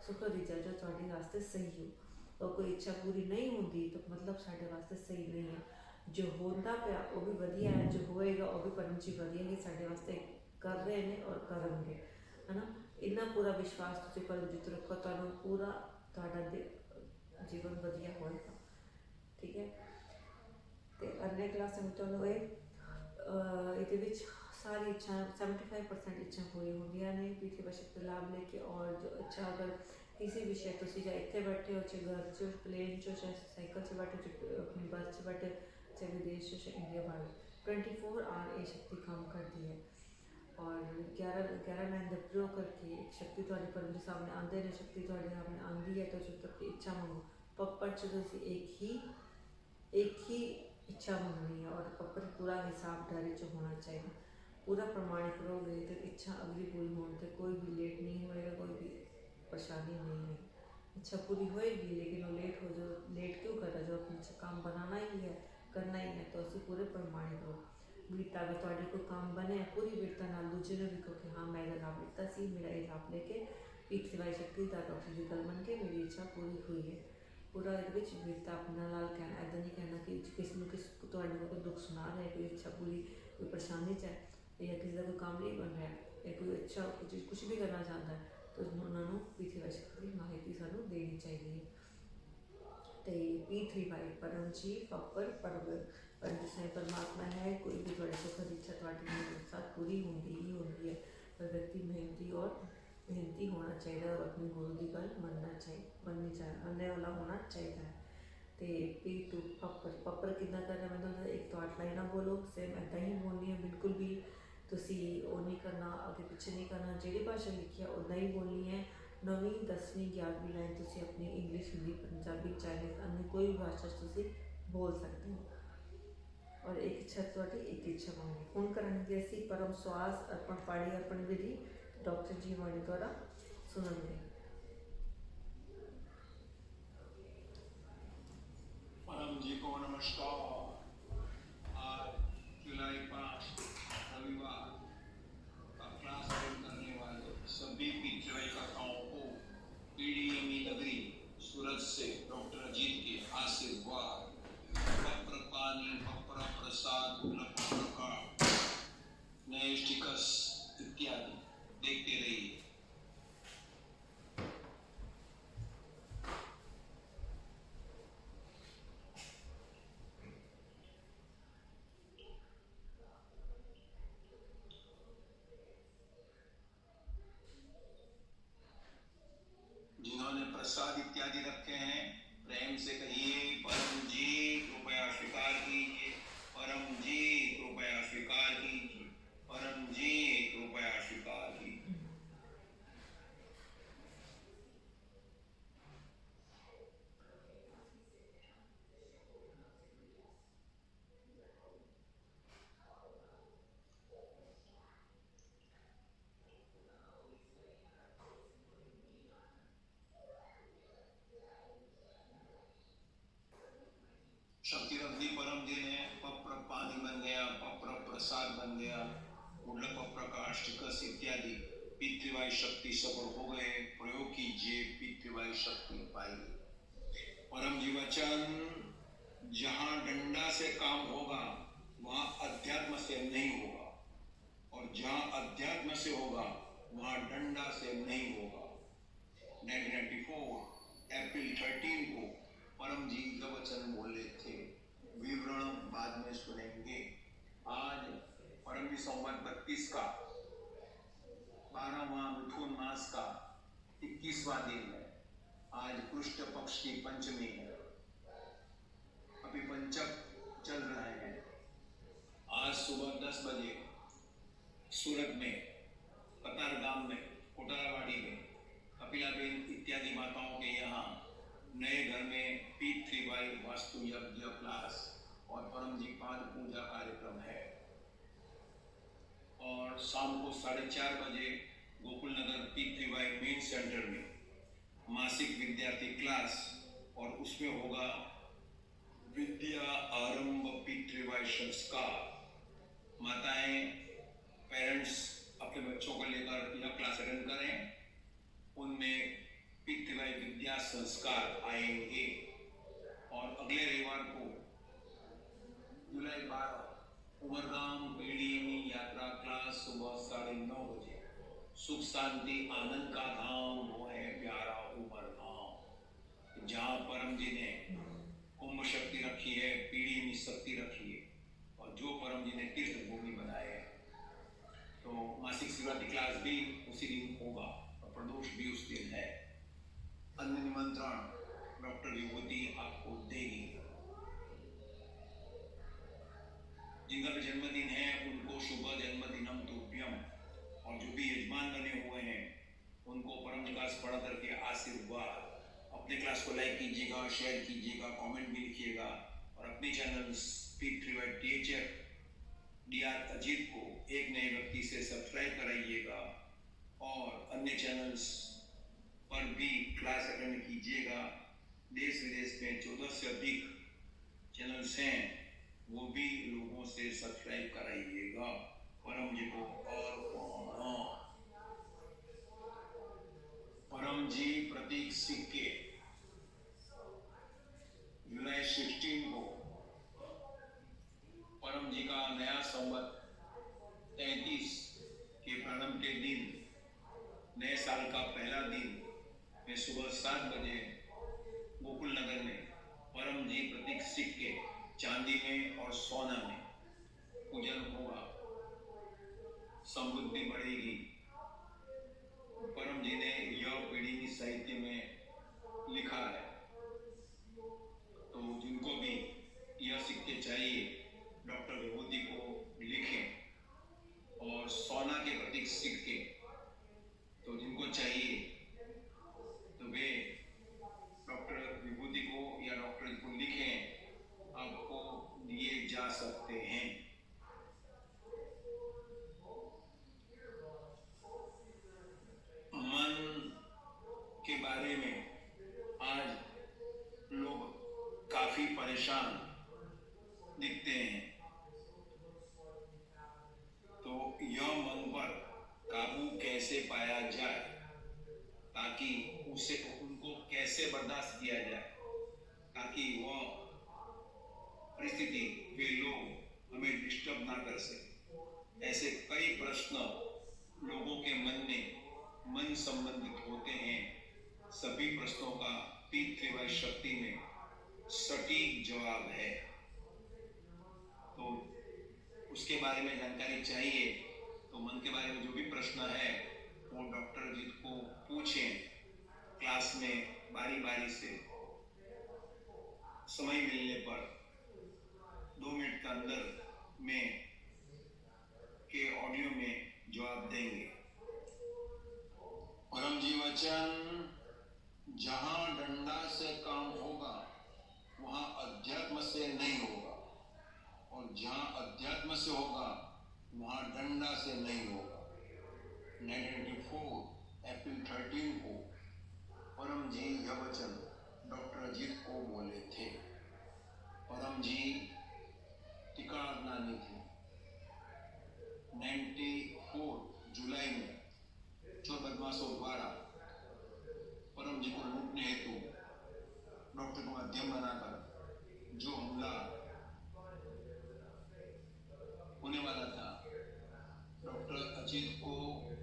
शुक्र दी जाए जो थोड़े वास्ते सही हो, और कोई इच्छा पूरी नहीं होती तो मतलब साढ़े वास्ते सही नहीं है। जो होता पाया वो भी वधिया है, जो होएगा वो भी परम जी वधिया ही साढ़े वास्ते कर रहे हैं और करेंगे, है ना। इन्ना पूरा विश्वास तुसीं परमजीत रखो, तुहानूं पूरा तुहाडा जीवन वधिया होएगा, ठीक है। तो अन्य क्लास में तुहानूं ये सारी इच्छा 75% इच्छा पूरी होंदियां ने पीठी बशक्ति लाभ लेके। और जो इच्छा अगर किसी विषय तुसीं चाहे इत्थे बैठे हो, चाहे घर च, प्लेन च, चाहे साइकिल से बैठे, चाहे अपनी बस च बैठे, चाहे विदेश च, चाहे इंडिया बाहर, 24 आवर ये शक्ति काम करती है। और 11 लाइन का प्रयोग करके एक शक्ति थोड़ी परम जी सामने आते हैं, शक्ति थोड़े सामने आती है तो जो तक इच्छा मंगो पप्पर च एक ही इच्छा मंगनी है, और पप्पर पूरा हिसाब डायरी च होना चाहिए। पूरा प्रमाणित करोगे तो इच्छा अगली पूरी होने से कोई भी लेट नहीं होएगा, कोई भी परेशानी नहीं है। इच्छा पूरी होएगी लेकिन वो लेट हो जाओ, लेट क्यों कर रहा, जो अपना काम बनाना ही है, करना ही है, तो असं पूरे प्रमाणित हो वीरता अगर थोड़े कोई काम बने पूरी वीरता नाल दूजे ने भी कहो कि हाँ मैं यह लाभ लिता सी, मेरा ये लाभ लेके पीठ सिवाई शक्ति का डॉक्टर की गल बन के मेरी इच्छा पूरी हुई है। पूरा ये वीरता अपना नाल कहना, ऐसा नहीं कहना कि किस थोड़े को दुख सुना रहे, कोई इच्छा पूरी, कोई परेशानी च है या किसी का कोई काम नहीं बन रहा है या कोई अच्छा कुछ भी करना चाहता है तो उन्होंने पीठ सिवाई शक्ति की माहिती सानू देनी चाहिए। तो P3 परम जी पप्पर पर जिसमें परमात्मा है, कोई भी थोड़े सुखद इच्छा थोड़ी मेरे साथ पूरी होंगी ही होंगी है, पर व्यक्ति मेहनती होना चाहिए और अपनी गुरु की गल मननी चाहिए, मनने वाला होना चाहिए। तो P2 पप्पर कितना करना, मतलब एक तो 8 लाइना बोलो, सेम ऐदा ही बोलनी है, बिल्कुल भी तुसी वो नहीं करना, आगे पीछे नहीं करना, जी भाषा लिखी है उदा ही बोलनी है। 9वीं 10वीं 11वीं लाइन तुसी अपनी इंग्लिश हिंदी पंजाबी चाइनीज़ अन्य कोई भी भाषा तुसी बोल सकते हो। और एक इच्छा थोड़ी एक इच्छा मांगी हूँ करेंगे असी परम श्वास अर्पण पाड़ी अर्पण विधि डॉक्टर जी वाणी द्वारा सुनेंगे। परम जी को नमस्कार। आज जुलाई 5 रविवार का क्लास अटेंड करने वाले सभी पितृकर्ताओं को पीडीएमई नगरी सूरत से डॉक्टर अजीत के आशीर्वाद, पत्र पानी, पत्र प्रसाद, प्रकार, नए स्टिकर्स इत्यादि देखते रहिए। जिन्होंने प्रसाद इत्यादि रखे हैं प्रेम से कहिए परम जी कृपया स्वीकार कीजिए, परम जी कृपया स्वीकार कीजिए, परम जी कृपया स्वीकार कीजिए। शक्ति रब्दी परम जी ने पप्र पानी बन गया, पप्र प्रसाद बन गया, मुंडक पप्र का अष्टकस इत्यादि पितृवायु शक्ति सफल हो गए। प्रयोग कीजिए, पितृवायु शक्ति पाइए। परम जी वचन, जहां डंडा से काम होगा वहां अध्यात्म से नहीं होगा, और जहां अध्यात्म से होगा वहां डंडा से नहीं होगा। 1994 अप्रैल 13 को परम जी का वचन बोले थे, विवरण बाद में सुनेंगे। आज परम जी संवत 32 का 12वां मिथुन मास का 21वां दिन है। आज कृष्ण पक्ष की पंचमी है। अभी पंचक चल रहे हैं। आज सुबह 10 बजे सूरत में, कतारगाम में, कोटारावाड़ी में कपिलाबेन इत्यादि माताओं के यहाँ नए घर में P3Y वास्तु यज्ञ क्लास और परम जी पाद पूजा कार्यक्रम है। और शाम को 4:30 बजे गोकुल नगर P3Y मेन सेंटर में मासिक विद्यार्थी क्लास और उसमें होगा विद्या आरंभ P3Y संस्कार। माताएं, पेरेंट्स अपने बच्चों को लेकर यह क्लास अटेंड करें। उनमें P3Y विद्या संस्कार आएंगे। और अगले रविवार को जुलाई 12 उमरगाम पीढ़ी यात्रा क्लास सुबह 9:30 बजे। सुख शांति आनंद का धाम वो है प्यारा उमरगाम, जहाँ परम जी ने कुंभ शक्ति रखी है, पीढ़ी में शक्ति रखी है और जो परम जी ने तीर्थ भूमि बनाए है। तो मासिक शिवरात्रि क्लास भी उसी दिन होगा और प्रदोष भी उस दिन है। अन्य निमंत्रण डॉक्टर विभूति आपको देगी। जिनका भी जन्मदिन है उनको शुभ जन्मदिनम तुभ्यम। और जो भी यजमान बने हुए हैं उनको परम क्लास पढ़ करके आशीर्वाद। अपने क्लास को लाइक कीजिएगा, शेयर कीजिएगा, कमेंट भी लिखिएगा और अपने channel P3Y teacher DR Ajit को एक नए व्यक्ति से सब्सक्राइब कराइएगा और अन्य चैनल्स पर भी क्लास अटेंड कीजिएगा। देश विदेश में 14 से अधिक चैनल्स हैं, वो भी लोगों से सब्सक्राइब कराइएगा। परम जी को और परम जी प्रतीक सिक्के जुलाई 16 को परम जी का नया संवत 33 के प्रारंभ के दिन, नए साल का पहला दिन में सुबह 7 बजे गोकुल नगर में परम जी प्रतीक सिक्के चांदी में और सोना में पूजन होगा। समृद्धि बढ़ेगी। परम जी ने यह पीढ़ी साहित्य में लिखा है। तो जिनको भी यह सिक्के चाहिए डॉक्टर विभूति को लिखें। और सोना के प्रतीक सिक्के तो जिनको चाहिए तो वे डॉक्टर विभूति को या डॉक्टर को लिखें, आपको दिए जा सकते हैं। मन के बारे में आज लोग काफी परेशान दिखते हैं। तो यह मन पर काबू कैसे पाया जाए, ताकि उसे उनको कैसे बर्दाश्त किया जाए, ताकि वह परिस्थिति वे लोग हमें डिस्टर्ब ना कर सके। ऐसे कई प्रश्न लोगों के मन संबंधित होते हैं। सभी प्रश्नों का P3Y शक्ति में सटीक जवाब है। तो उसके बारे में जानकारी चाहिए तो मन के बारे में जो भी प्रश्न है वो डॉक्टर जी को पूछें। क्लास में बारी बारी से समय मिलने पर 2 मिनट के अंदर में के ऑडियो में जवाब देंगे। परम जी वचन, जहां डंडा से काम होगा वहां अध्यात्म से नहीं होगा, और जहां अध्यात्म से होगा वहां डंडा से नहीं होगा। 1994 अप्रैल 13 को परम जी यह वचन डॉक्टर अजीत को बोले थे। परम जी टिकाणानी थे। 94 जुलाई में चोर बदमाशों द्वारा परम जी को लूटने हेतु डॉक्टर को माध्यम बनाकर जो हमला होने वाला था, डॉक्टर अजीत को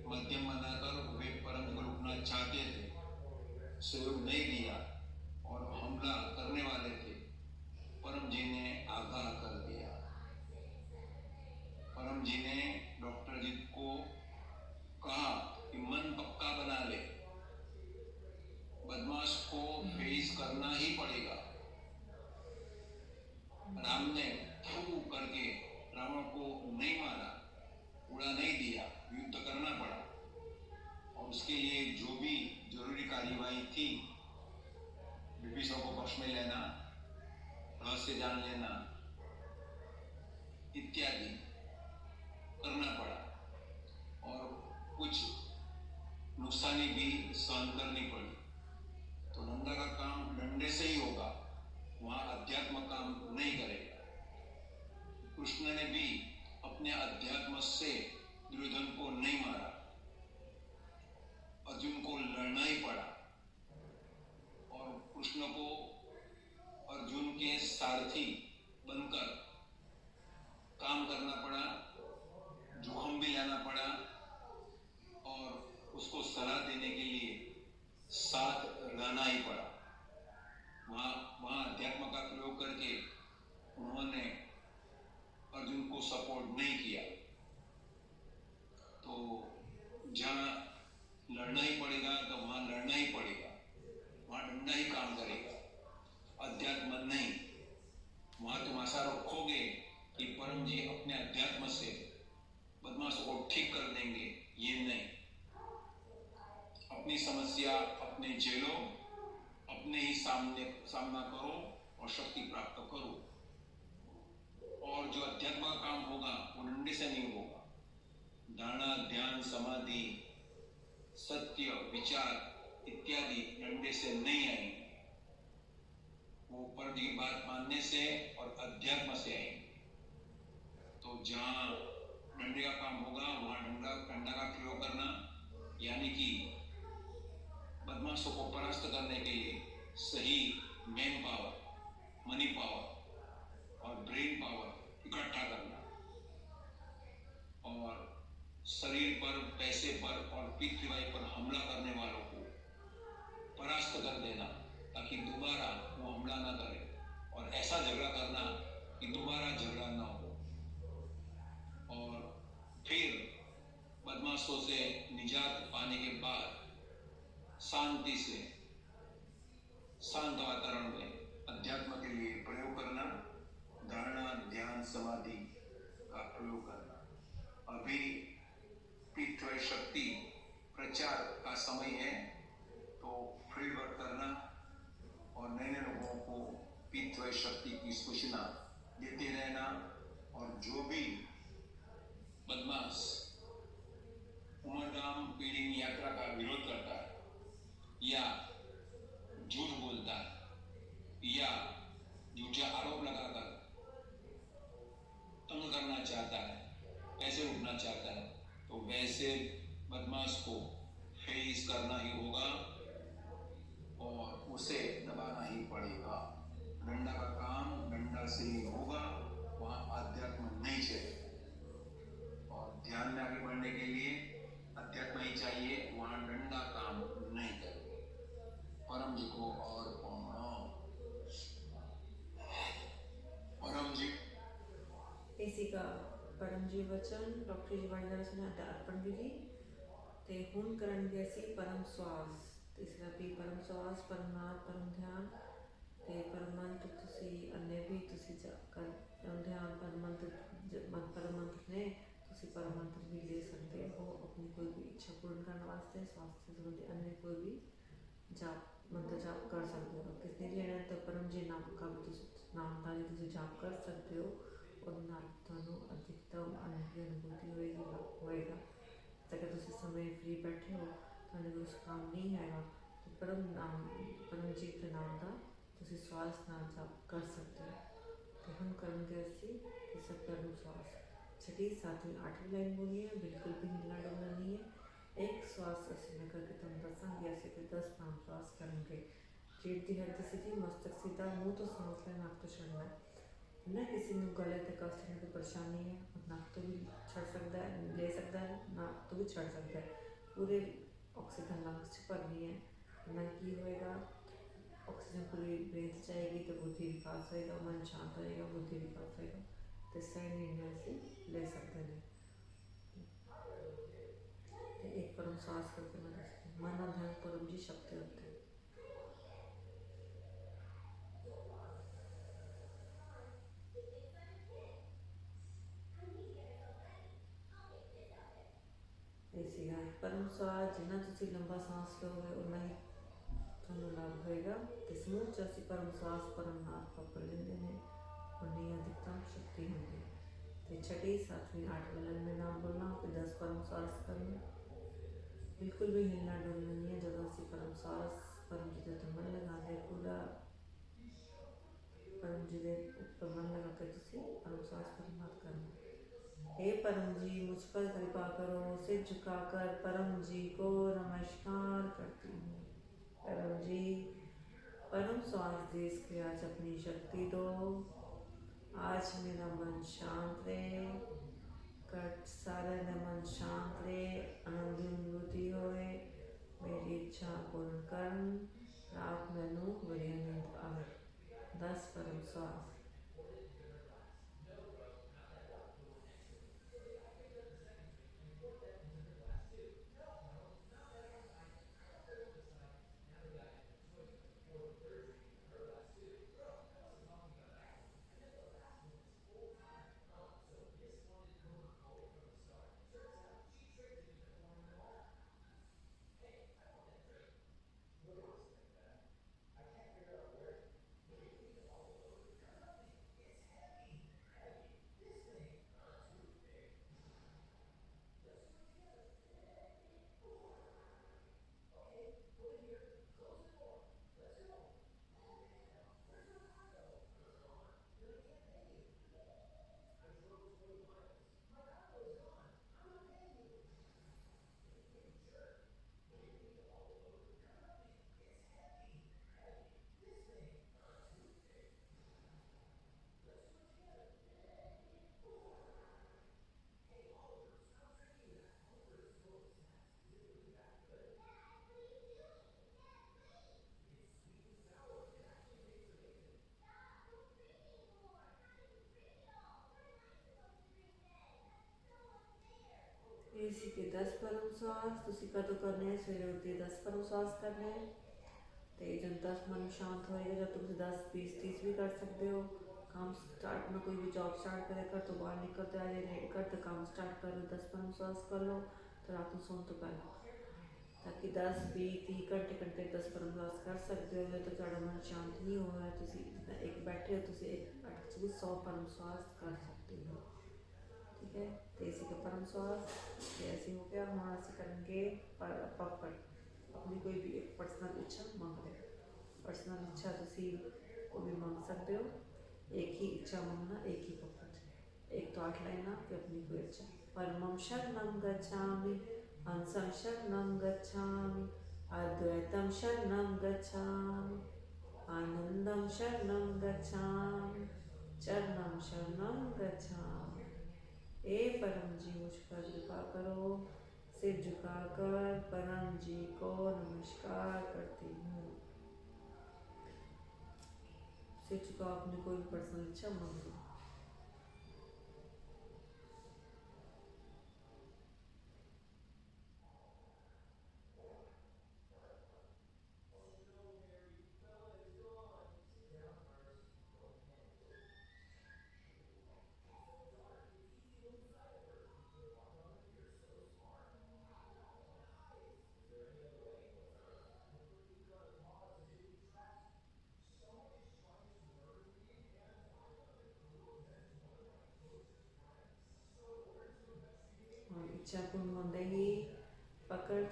माध्यम बनाकर वे परम जी को लूटना चाहते थे, सहयोग नहीं दिया और हमला करने वाले थे। परम जी ने आगाह कर दिया। परम परम जी ने डॉक्टर जी को कहा कि मन पक्का बना ले, बदमाश को फेस करना ही पड़ेगा। राम ने फू करके रावण को नहीं मारा, उड़ा नहीं दिया, युद्ध करना पड़ा। और उसके लिए जो भी जरूरी कार्यवाही थी, विभीषण को पक्ष में लेना, रहस्य जान लेना इत्यादि करना पड़ा और कुछ नुकसानी भी सहन करनी पड़ी। तो नंदा का काम डंडे से ही होगा, वहां अध्यात्म काम नहीं करेगा। कृष्ण ने भी अपने अध्यात्म से दुर्योधन को नहीं मारा, अर्जुन को लड़ना ही पड़ा और कृष्ण को अर्जुन के सारथी बनकर काम करना पड़ा, जोखिम भी लेना पड़ा और उसको सलाह देने के लिए साथ रहना ही पड़ा। वहां अध्यात्म का प्रयोग करके उन्होंने अर्जुन को सपोर्ट नहीं किया। तो जहां लड़ना ही पड़ेगा तो वहां लड़ना ही पड़ेगा, वहां डंडा ही काम करेगा, अध्यात्म नहीं। वहां तुम आशा रखोगे कि परम जी अपने अध्यात्म से बदमाश को ठीक कर देंगे, ये नहीं। अपनी समस्या अपने झेलो, अपने ही सामना करो और शक्ति प्राप्त करो। और जो अध्यात्म का काम होगा वो डंडे से नहीं होगा। धारणा, ध्यान, समाधि, सत्य, विचार इत्यादि डंडे से नहीं आएंगे, वो परम जी की बात मानने से और अध्यात्म से आएंगे। तो जहां डंडे का काम होगा वहां डंडा का प्रयोग करना, यानी कि बदमाशों को परास्त करने के लिए सही मैन पावर, मनी पावर और ब्रेन पावर इकट्ठा करना और शरीर पर, पैसे पर और पृथ्वी पर हमला करने वालों को परास्त कर देना, ताकि दोबारा वो हमला ना करे और ऐसा झगड़ा करना कि दोबारा झगड़ा ना हो। और फिर बदमाशों से निजात पाने के बाद शांति से शांत वातावरण में अध्यात्म के लिए प्रयोग करना, धारणा, ध्यान, समाधि का प्रयोग करना। अभी पृथ्वी शक्ति प्रचार का समय है, तो फील्ड वर्क करना और नए नए लोगों को पृथ्वी शक्ति की सूचना देते रहना। और जो भी बदमाश उमरगाम पीढ़ी यात्रा का विरोध करता है या झूठ बोलता है या झूठे आरोप लगाकर तंग करना चाहता है, पैसे लूटना चाहता है, तो वैसे बदमाश को फेस करना ही होगा और उसे दबाना ही पड़ेगा। डंडा का काम डंडा से ही होगा, वहां अध्यात्म नहीं चलेगा। और ध्यान में आगे बढ़ने के लिए अध्यात्म ही चाहिए, वहां डंडा काम नहीं करेगा। परम जी को और परम जी इसी का परम जी वचन डॉक्टर जी वाणी द्वारा सुना था अर्पण विधि ते हुन करनगे ਅਸੀਂ परम श्वास। तीसरा भी परम श्वास, परम नाद, परम ध्यान ते परम मंत्र ਤੁਸੀਂ अन्य भी ਤੁਸੀਂ कर परम ध्यान परम मंत्र ने ਤੁਸੀਂ परम मंत्र भी ले सकते हो अपनी कोई भी इच्छा पूर्ण करने वास्ते। स्वास्थ्य से संबंधित अन्य कोई भी जाप मंत्र जाप कर सकते हो। किसने लेना तो परम जी नाम का भी नाम का भी जाप कर सकते हो और ਨਾਲ ਤੁਹਾਨੂੰ अधिकतम आनंद की अनुभूति होएगा। अगर तुम समय फ्री बैठे हो, ਤੁਹਾਡੇ कोई काम नहीं हैगा, तो परम जी के नाम का तुम श्वास नाल जाप कर सकते हो। तो हम करेंगे ਅਸੀਂ इस परम श्वास। छठी, सातवीं, आठवीं लाइन बोली है, बिल्कुल भी हिलना डुलना नहीं है। एक श्वास ਅਸੀਂ मैं करके तुम दसांगे, ऐसे फिर 10 प्राण श्वास करेंगे। रीढ़ की हड्डी सीधी, मस्तक सीधा, मुंह तो सांस लेना, नाक तो छड़ना है ना। किसी को गले तक कष्ट में कोई परेशानी है, नाक तो भी छड़ सकता है, ले सकता है, नाक तो भी छड़ सकता है। पूरे ऑक्सीजन लंग्स च भरनी है ना। की होएगा, ऑक्सीजन पूरी ब्रेन जाएगी तो बुद्धि विकास होएगा, मन शांत होएगा, बुद्धि विकास होएगा। ਤੇ ਸਹੀ ਨਿਰਣੇ ਅਸੀਂ ਲੈ ਸਕਦੇ ਨੇ। ਤੇ ਇੱਕ ਪਰਮ ਸਾਸ ਕਰਕੇ ਮੈਂ ਦੱਸਦੀ ਮਨ ਅਧਿਆਨ ਪਰਮ ਜੀ ਸ਼ਕਤੀ ਉੱਤੇ ਇਹ ਸੀਗਾ ਪਰਮ ਸਾਸ। ਜਿੰਨਾ ਤੁਸੀਂ ਲੰਬਾ ਸਾਂਸ ਲਓਗੇ ਉਨਾ ਹੀ ਤੁਹਾਨੂੰ ਲਾਭ ਹੋਏਗਾ। ਤੇ ਸਮੂਹ ਚ ਅਸੀਂ ਪਰਮ ਸਾਸ ਪਰਮ ਨਾਦ ਪਕੜ ਲੈਂਦੇ ਨੇ, ਉਨੀ ਅਧਿਕਤਮ ਸ਼ਕਤੀ ਹੁੰਦੀ। ਤੇ ਛठी 7ਵੀਂ 8ਵੀਂ ਲਾइन में नाम बोलना, फिर 10 परम सास करना। बिल्कुल भी हिलना डुलना नहीं है। जब ਅਸੀਂ परम सास परम जी ਦੇ ਮਨ ਲਗਾਉਂਦੇ ਪੂਰਾ परम जी ਦੇ ਉੱਪਰ ਮਨ ਲਗਾ ਕੇ ਤੁਸੀਂ परम सास परिमाद करना। हे परम जी मुझ पर कृपा करो, सिर झुकाकर परम जी को नमस्कार करती हूँ। परम जी परम श्वास दे इस क्रिया च अपनी शक्ति दो। आज मेरा मन शांत रहे, कट सारे ਦਾ मन शांत रहे, आनंद ਦੀ ਅਨੁਭੂਤੀ ਹੋਏ, ਮੇਰੀ ਇੱਛਾ ਪੂਰਨ ਕਰਨ, ਰਾਤ ਮੈਨੂੰ ਬੜੀ ਨੀਂਦ ਆਵੇ। 10 परम श्वास। ਇਹ ਸੀ ਕਿ 10 ਪਰਮ ਸਾਸ ਤੁਸੀਂ ਕਦੋਂ ਕਰਨੇ ਹੈ? ਸਵੇਰੇ ਉੱਠਦੇ 10 ਪਰਮ ਸਾਸ ਕਰਨੇ ਹੈ। ਤੇ ਜਦ ਤੱਕ ਮਨ ਸ਼ਾਂਤ ਹੋਏਗਾ, ਜਦ ਤੁਸੀਂ 10 20 30 भी कर सकते हो। काम स्टार्ट में कोई भी जॉब स्टार्ट करे कर तो बाहर निकल कर आ जाए कर तो काम स्टार्ट कर लो, 10 परम सास कर लो तो रात को सोने तो पहले, ताकि 10 20 30 घंटे 10 परम सास कर सकते हो। जब तक ਤੁਹਾਡਾ ਮਨ ਸ਼ਾਂਤ नहीं हो रहा ਤੁਸੀਂ एक बैठे हो ਤੁਸੀਂ एक 100 परम सास कर सकते हो। ठीक है, तो इसी का परम स्वास ऐसे हो गया। हम ऐसे करेंगे पर पकड़ अपनी कोई भी एक पर्सनल इच्छा मांग ले। पर्सनल इच्छा तुसी को भी मांग सकते हो। एक ही इच्छा मांगना, एक ही पकड़, एक तो 8 लाइन कि अपनी कोई इच्छा। परमं शरणं गच्छामि, हंसं शरणं गच्छामि, अद्वैतं शरणं गच्छामि, आनंदं शरणं गच्छामि, चरणं शरणं गच्छामि। हे परम जी मुझ पर कृपा करो, सिर झुकाकर परम जी को नमस्कार करती हूँ। सिर झुकाओ, अपनी कोई पर्सनल इच्छा मांग लो। इच्छा पूर्ण होंदे ही पकड़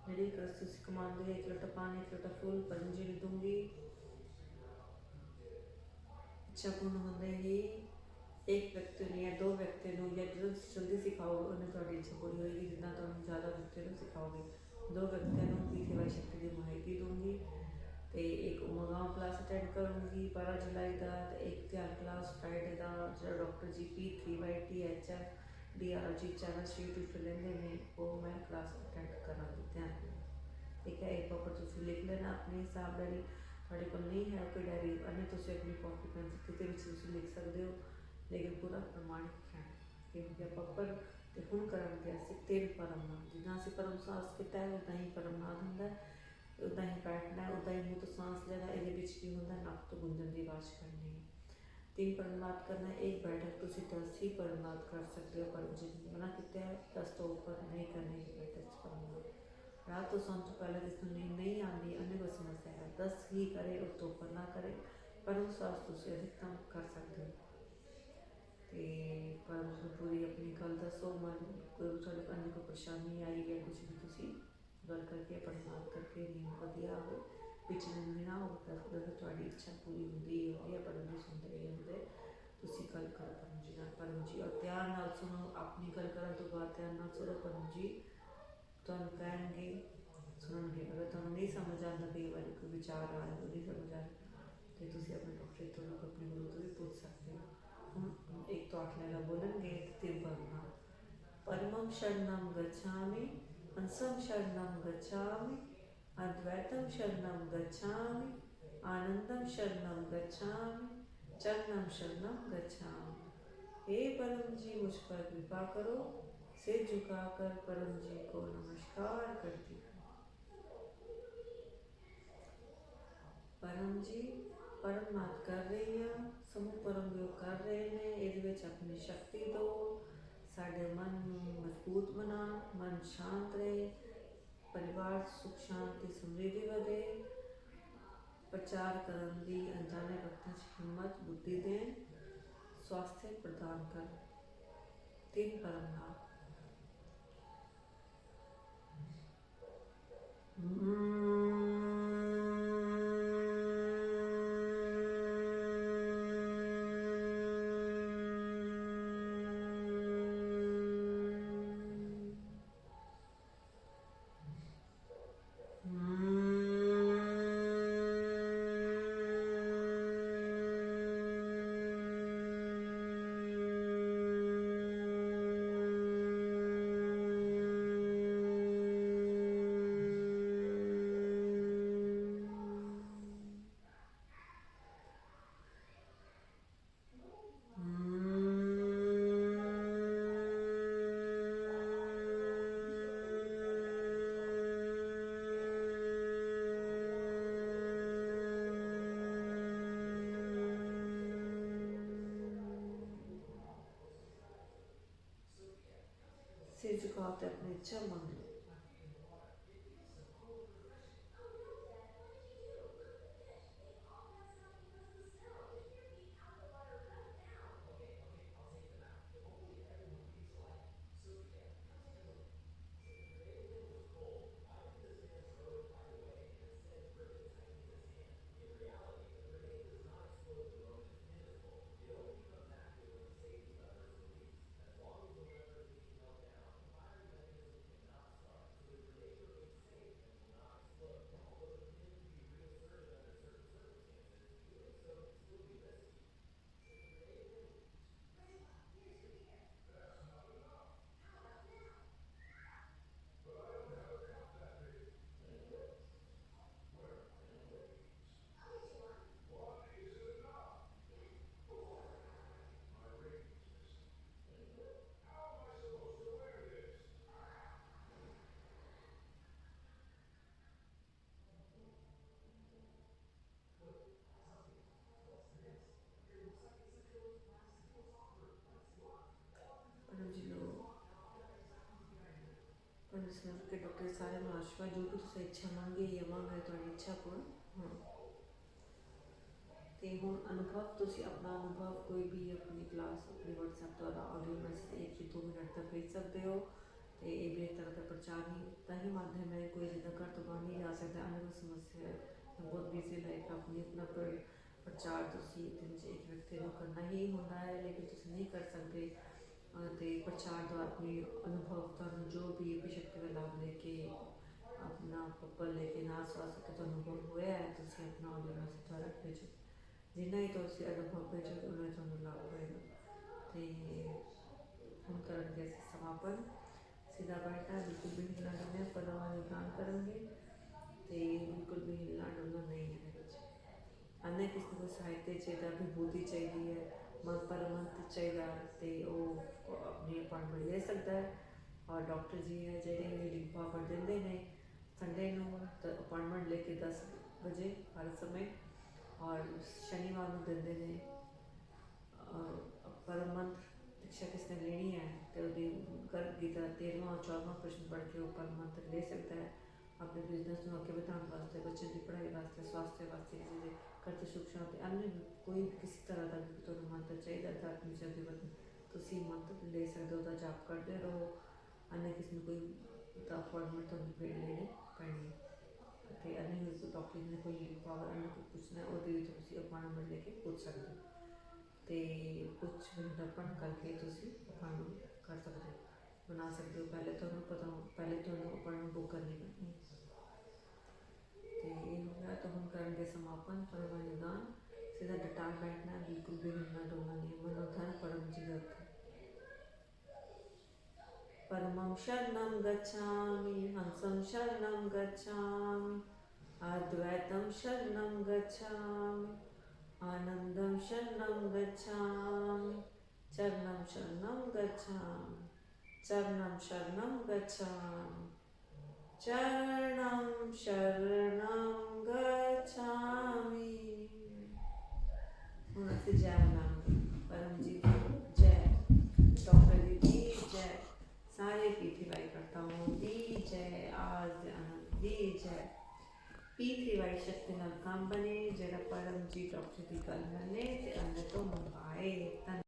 जी तुसी कमांदे हो, 1 लोटा पानी 1 लोटा फूल परम जी नूं दूंगी। इच्छा पूर्ण होंदे ही एक व्यक्ति ने या 2 व्यक्ति नूं या जो जल्दी सिखाओगे उन्हें तुहाडी इच्छा पूरी होएगी। जितना तुहानूं ज़्यादा व्यक्ति नूं सिखाओगे 2 व्यक्तियों नूं पीठेवाई शक्ति की माहिती दूंगी। तो एक उमगांव क्लास अटेंड करूँगी 12 जुलाई का, तो एक ध्यान क्लास फ्राइडे का जो doctor GP 3/THF DRG channel YouTube पर लेंदे ने वो मैं क्लास अटेंड करांगी ध्यान। ठीक है, एक प्रॉपर तुसी लिख लेना अपने हिसाब डायरी। थोड़े को नहीं है कोई डायरी अन्य तुसी अपनी कॉपी पेन किते विच तुसी लिख सकते हो ਲੇਕਿਨ ਪੂਰਾ ਪ੍ਰਮਾਣਿਕ ਰਹਿਣਾ। ਕਿਉਂਕਿ ਆਪਾਂ ਪਰ ਤੇ ਹੁਣ ਕਰਾਂਗੇ ਅਸੀਂ 3 ਪਰਮ ਨਾਲ। ਜਿੱਦਾਂ ਅਸੀਂ ਪਰਮ ਸਾਸ ਕੀਤਾ ਹੈ ਉੱਦਾਂ ਹੀ ਪਰਮ ਨਾਦ ਹੁੰਦਾ ਹੈ, ਉੱਦਾਂ ਹੀ ਬੈਠਣਾ ਹੈ, ਉੱਦਾਂ ਹੀ ਮੂੰਹ ਤੋਂ ਸਾਂਸ ਲੈਣਾ। ਇਹਦੇ ਵਿੱਚ ਕੀ ਹੁੰਦਾ, ਨੱਕ ਤੋਂ ਗੁੰਜਨ ਦੀ ਆਵਾਜ਼ ਕਰਨੀ ਹੈ। 3 ਪਰਮਾਤ करना है। एक बैठक तुसी 10 ही परमात कर सकते हो, पर जिन मना किया है 10 तो ऊपर नहीं करने की बैठक परमात। रात तो सोने तो पहले जिसको नींद नहीं आती अन्य को समस्या है 10 ही करे, उस तो ऊपर ना करे। पर उस सास तुसी अधिकतम कर सकते हो। तो पर उसको पूरी अपनी गल दसो, मन कोई थोड़े अन्य को परेशानी आई है कुछ भी तुसी गल करके परमात करके नींद वधिया हो, पिछ नींद ना हो, थोड़ी इच्छा पूरी होंगी है। परम जी सुनते ही होंगे, तुसी गल करो परम जी नाल। परम जी और ध्यान नाल सुनो, अपनी गल करन तो बाद ध्यान नाल सुनो। परम जी तुहानू कहणगे सुनणगे। अगर तुहानू नहीं समझ आता, कई बार कोई विचार आ रहा नहीं समझ आ रहा, तो तुसी अपने डॉक्टर तो अपने गुरु तो भी पूछ सकते हो। हम एक तो 8 लाइना बोलेंगे, 3 पढ़ना। परमं शरणं गच्छामि, हंसं शरणं गच्छामि, अद्वैतं शरणं गच्छामि, आनंदं शरणं गच्छामि, चरणं शरणं गच्छामि। हे परम जी मुझ पर कृपा करो। सिर झुकाकर परम जी को नमस्कार करती हूँ। परम जी परमात कर रही हैं, समूह परम योग कर रहे हैं, ਇਹਦੇ ਵਿੱਚ अपनी शक्ति दो, साढ़े मन मजबूत बना, मन शांत रहे, परिवार सुख शांति समृद्धि ਵਧੇ। प्रचार करन दी अनजाने वक्तां 'ਚ हिम्मत बुद्धि दें, स्वास्थ्य प्रदान कर। 3 परम नाम। सिर झुकाते अपनी इच्छा मांग लो। के डॉक्टर सारे आशीर्वाद जो भी तुम इच्छा मांगे या मांगे थोड़ी इच्छा पूर्ण हाँ। तो हूँ अनुभव तुम अपना अनुभव कोई भी अपनी क्लास अपनी व्हाट्सएप द्वारा ऑडियो मैसेज 1 या 2 मिनट तक भेज सकते हो। तो ये भी एक तरह का प्रचार ही माध्यम है। कोई जिदा घर तो बाहर नहीं जा सकता, अन्य समस्या है, बहुत बिजी लाइफ अपनी अपना प्रचार तुम दिन से एक व्यक्ति को करना ही होता है, लेकिन तुम नहीं कर सकते। तो प्रचार द्वारा अपनी अनुभव तुम जो भी शक्ति का लाभ लेके अपना पप्पल लेके ना स्वास के अनुभव होया है तुम अपना ऑडियो मैसेज द्वारा भेजो। जिन्ना ही तुम अनुभव भेजो उन्हें तुम्हें लाभ होएगा। तो हम करेंगे समापन। सीधा बैठना, बिल्कुल भी हिलना डुलना, पदों में ध्यान करेंगे। तो बिल्कुल भी हिलना डुलना नहीं है। अन्य किसी को साहित्य चाहिए, विभूति चाहिए, परमंत चाहिए तो वो अपनी अपॉइंटमेंट ले सकता है। और डॉक्टर जी है जेडे हीलिंग पावर देंगे ने संडे को अपॉइंटमेंट लेके 10 बजे हर समय, और शनिवार को देंगे ने परमंत दीक्षा किसने लेनी है तो गर्भ गीता 13वां और 14वां प्रश्न पढ़ के वो परमंत ले सकता है अपने बिजनेस में आगे बढ़ाने वास्ते, बच्चे की पढ़ाई वास्ते, स्वास्थ्य वास्ते, किसी के करते सुख शांति अन्य कोई किसी तरह का भी तो मंत्र चाहिए आध्यात्मिक जगह तुम मंत्र ले सकते हो, जाप करते रहो। अन्य किसी कोई अपॉइंटमेंट तो लेनी पैनी है, अन्य डॉक्टर ने कोई पावर अन्य कुछ पूछना है वो अपॉइंटमेंट लेके पूछ सकते हो, तो कुछ विज्ञापन करके अपॉइंटमेंट कर सकते हो, बना सकते हो। पहले तो पता हो, पहले तो अपॉइंटमेंट बुक करनी पड़नी। तो ये हो गया, तो हम करेंगे समापन परमनिदान, सीधा डटा बैठना है, बिल्कुल भी हिलना डुलना नहीं। मनोधन परम जगत परमं शरणं गच्छामि, हंसं शरणं गच्छामि, अद्वैतं शरणं गच्छामि, आनंदं शरणं गच्छामि, चरणं शरणं गच्छामि, चरणं शरणं गच्छामि, चरणं शरणं गच्छामि। उनसे जय मनाऊंगी, परम जी की जय, डॉक्टर जी की जय, सारे पीठीवाई करताओं की जय, आज आनंद की जय। पीठीवाई शक्ति नाल काम बने, जरा परम जी डॉक्टर की गल मने ते अन्य तो मंगाए।